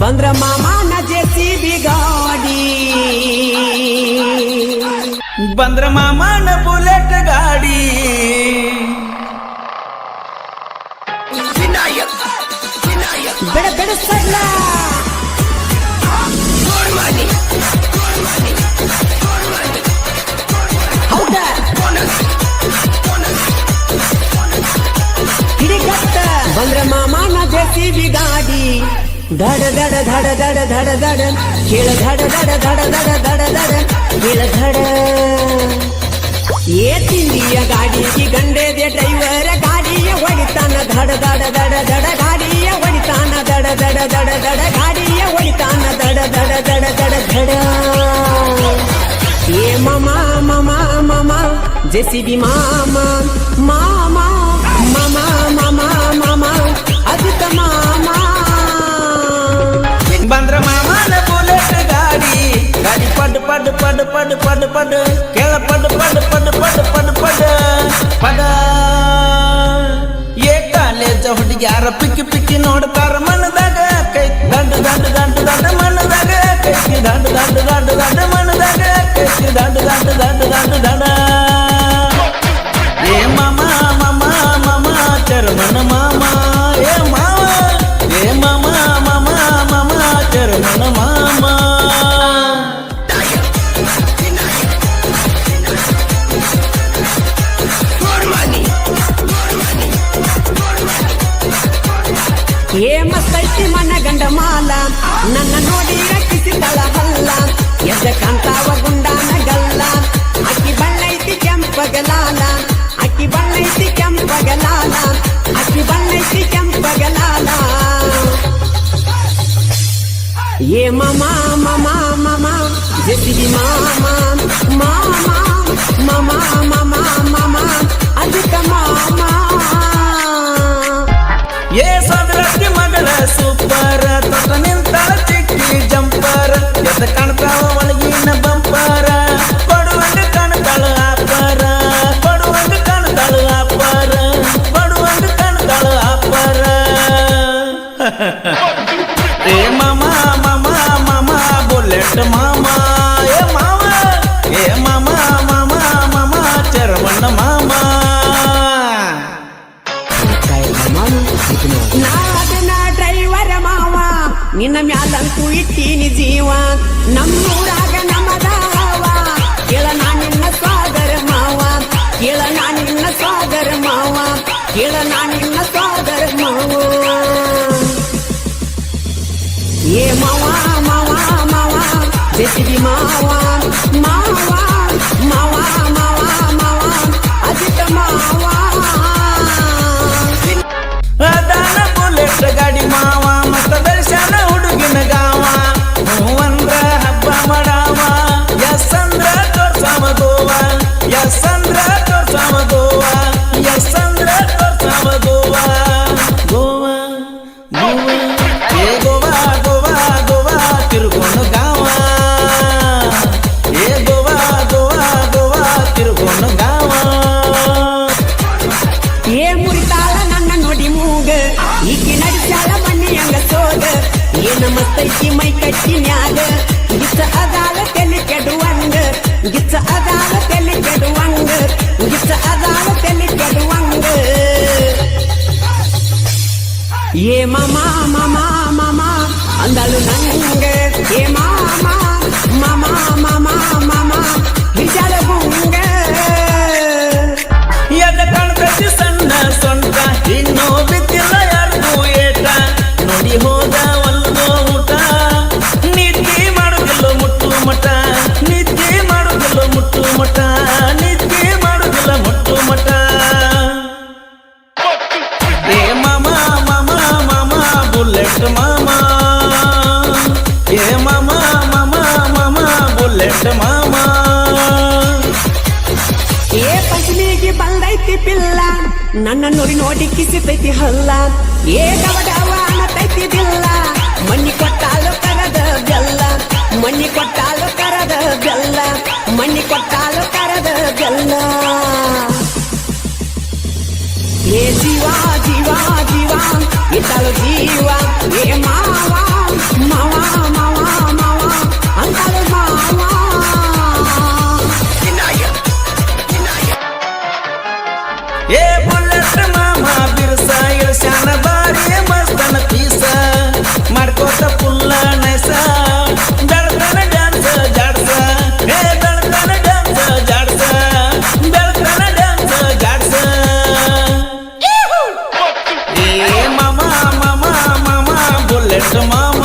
ಬಂದ್ರ ಮಾಮನ ಜೆಸಿಬಿ ಗಾಡಿ ಬಂದ್ರ ಮಾಮನ ಬುಲೆಟ್ ಗಾಡಿ ಬೆಡ ಬೆಡ ಸಡ್ಲ ಹೌದಾ ಹಿಡಿಗತ್ತ ಬಂದ್ರ ಮಾಮನ ಜೆಸಿಬಿ ಗಾಡಿ ಧಡ ಧಡ ಧಡ ಧಡ ಧಡ ಧಡ ಕೇಳ ಧಡ ಧಡ ಧಡ ಧಡ ಧಡ ಧಡ ಕೇಳ ಧಡ ಏ ತಿಂಡಿಯ ಗಾಡಿಗೆ ಗಂಡೆದೆ ಡ್ರೈವರ್ ಗಾಡಿಯ ಹೊಡಿತಾನ ಧಡ ಧಡ ಧಡ ಧಡ ಗಾಡಿಯ ಹೊಡಿತಾನ ಧಡ ಧಡ ಧಡ ಧಡ ಗಾಡಿಯ ಹೊಡಿತಾನ ಧಡ ಧಡ ಧಡ ಧಡ ಧಡ ಏ ಮಾಮ ಮಾಮ ಮಾಮ ಜೆಸಿಬಿ ಮಾಮ ಮಾಮ ಮಾಮ ಮಾಮ ಮಾಮ ಅದಿತ ಮಾಮ ಬಂದ್ರ ಮಾಮನ ಬುಲೆಟ್ ಗಾಡಿ ಗಾಡಿ ಪಡ್ ಪಡ್ ಪಡ್ ಪಡ್ ಪಡ್ ಪಡ್ ಕೆಳ ಪಡ್ ಪಡ್ ಪಡ್ ಪಡ್ ಪಡ್ ಪಡ್ ಪಡ ಏ ಕಾಲೇಜ ಹುಡುಗ್ಯಾರ ಪಿಕ್ಕಿ ಪಿಕ್ಕಿ ನೋಡ್ತಾರ ಮನದಾಗ ಕೈ ದಂಡ ದಂಡ ದಂಡ ದಂಡ ಮನದಾಗ ಕೈ ದಂಡ ದಂಡ ದಂಡ ದಂಡ ಮನದಾಗ ಕೈ ದಂಡ ದಂಡ ದಂಡ ದಂಡ ದಂಡ ಏ ಮಾಮ ಮಾಮ ಮಾಮ ಚರ್ಮನ ಮಾಮ ಏ ಮಾವ ಏ ಮಾಮ ಮಾಮ ಮಾಮ ಚರ್ಮನ ಮಾಮ ಏ ಮಸ್ತೈತಿ ಮನ ಗಂಡ ಮಾಲ ನನ್ನ ನೋಡಿ ರಕ್ಷಿಸಿದಳ ಹಲ್ಲ ಎದ್ದ ಕಾಂತಾವ ಗುಂಡಾನ ಗಲ್ಲ ಅಕ್ಕಿ ಬಣ್ಣೈತಿ ಕೆಂಪಗಲಾಲ ಅಕ್ಕಿ ಬಣ್ಣೈತಿ ಕೆಂಪಗಲಾಲ ಅಕ್ಕಿ ಬಣ್ಣೈತಿ ಕೆಂಪಗಲಾಲ ಏ ಮಾಮ ಮಾಮ ಮಾಮ ಜೆಸಿಬಿ ಮಾಮ ಮಾಮ ಮಾಮ ಮಾಮ ಮಾಮ ಅದಿಕ ಮಾಮ ಏ ಸದರತ್ತಿ ಮಗಳ ಸೂಪರ್ ತೊಟ ನಿಂತಾಳ ಚಿಕ್ಕಿ ಜಂಪರ್ ಎದ್ದ ಕಾಣ್ತಾವ ಒಳಗಿನ ಬಂಪರ ಕೊಡುವಂಗ ಕಾಣ್ತಾಳ ಆಪರ ಕೊಡುವಂಗ ಕಾಣ್ತಾಳ ಆಪರ ಕೊಡುವಂಗ ಕಾಣ್ತಾಳ ಆಪರ ಏ ಮಾಮ ಮಾಮ ಮಾಮ ಬುಲೆಟ್ ಮಾಮ ಏ ಮಾವ ಏ ಮಾಮ ಮಾಮ ಮಾಮ ಚರ್ಮಣ್ಣ ಮಾಮ ನಾದನ ಡ್ರೈವರ ಮಾವ ನಿನ್ನ ಮ್ಯಾಲಂತೂ ಇಟ್ಟೀನಿ ಜೀವ ನಮ್ಮೂರಾಗ ನಮದಾವ ಕೇಳ ನಾನಿನ್ನ ಸಾಗರ ಮಾವ ಕೇಳ ನಾನಿನ್ನ ಸಾಗರ ಮಾವ ಕೇಳ ನಾನಿನ್ನ ಸಾಗರ ಮಾವ ಏ ಮಾವ ಮಾವ ಮಾವ ಜೆಸಿಬಿ ಮಾವ ಮಾವ ಮಾವ ಮಾವ ಮಾವ ಅಜಿತ ಮಾವ ಅದಾನ ಬುಲೆಟ್ ಗಾಡಿ ಮಾವ ಮತ್ತ ದರ್ಶನ ಹುಡುಗಿನ ಗಾವ ಹೂವಂದ್ರ ಹಬ್ಬ ಮಾಡಾವ ಯಸ್ಸಂದ್ರ ತೋರ್ಸಾಮ ಗೋವ ಯಸ್ಸಂದ್ರ ತೋರ್ಸಾಮ ಗೋವ ಯಸ್ಸಂದ್ರ ತೋರ್ಸಾಮ ಗೋವ ಗೋವ ಗೋವ ಏ ಗೋವ ಗೋವ ಗೋವ ತಿರುಗೋನು ಗಾವ ಏ ಗೋವ ಗೋವ ಗೋವ ತಿರುಗೋನು ಗಾವ ಏ ಮುರಿತಾಳ ನನ್ನ ನೋಡಿ ಮೂಗ ಈಕಿ ನಡಿಸಾಳ ಮಣ್ಣಿಯಂಗ ಸೋಗ ಏನ ಮಸ್ತೈತಿ ಮೈ ಕಟ್ಟಿನ್ಯಾಗ ಗಿಚ್ಚ ಅದಾಳ ತೆಲಿ ಕೆಡುವಂಗ ಗಿಚ್ಚ ಅದಾಳ ತೆಲಿ ಕೆಡುವಂಗ ಗಿಚ್ಚ ಅದಾಳ ತೆಲಿ ಕೆಡುವಂಗ ಏ ಮಾಮ ಮಾಮ ಮಾಮ ಅಂದಳು ನಂಗ ಏ ಮಾಮ ಮಾಮ ಮಾಮ ಮಾಮ ಹಿಜಾಳ ಗುಂಗ ಎದ ಕಾಣ್ತೈತಿ ಸಣ್ಣ ಸೊಂಟ ಇನ್ನೂ ಬಿದ್ದಿಲ್ಲ ಯಾರಿಗೂ ಏಟ ನೋಡಿ ಹೋದ ಒಲ್ಗೋ ಊಟ ನಿದ್ದೆ ಮಾಡುದಿಲ್ಲ ಮುಟ್ಟು ಮಠ ನಿದ್ದೆ ಮಾಡುದಿಲ್ಲ ಮುಟ್ಟು ಮಠ ನಿದ್ದೆ ಮಾಡುದಿಲ್ಲ ಮುಟ್ಟು ಮಠ ಏ ಮಾಮ ಮಾಮ ಮಾಮ ಬುಲೆಟ್ ಮಾಮ ಏ ಮಾಮ ಮಾಮ ಮಾಮ ಬುಲೆಟ್ ಮಾಮ ಏ ಪಂಚಮಿಗೆ ಬಂದೈತಿ ಪಿಲ್ಲ ನನ್ನ ನೋಡಿ ನೋಡಿ ಕಿಸಿತೈತಿ ಹಲ್ಲ ಏ ಡವ ಡವ ಅನ್ನತೈತಿ ಬಿಲ್ಲ ಮಣ್ಣಿ ಕೊಟ್ಟಾಲು ಕರದ ಬೆಲ್ಲ ಮಣ್ಣಿ ಕೊಟ್ಟಾಲು ಕರದ ಬೆಲ್ಲ ಮಣ್ಣಿ ಕೊಟ್ಟಾಲು ಕರದ ಬೆಲ್ಲ ಏ ಜೀವ ಜೀವ ಜೀವ ಇದ್ದಾಳು ಜೀವ ಏ ಮಾವ ಏ ಮಾಮ ಮಾಮ ಮಾಮ ಬುಲೆಟ್ ಮಾಮ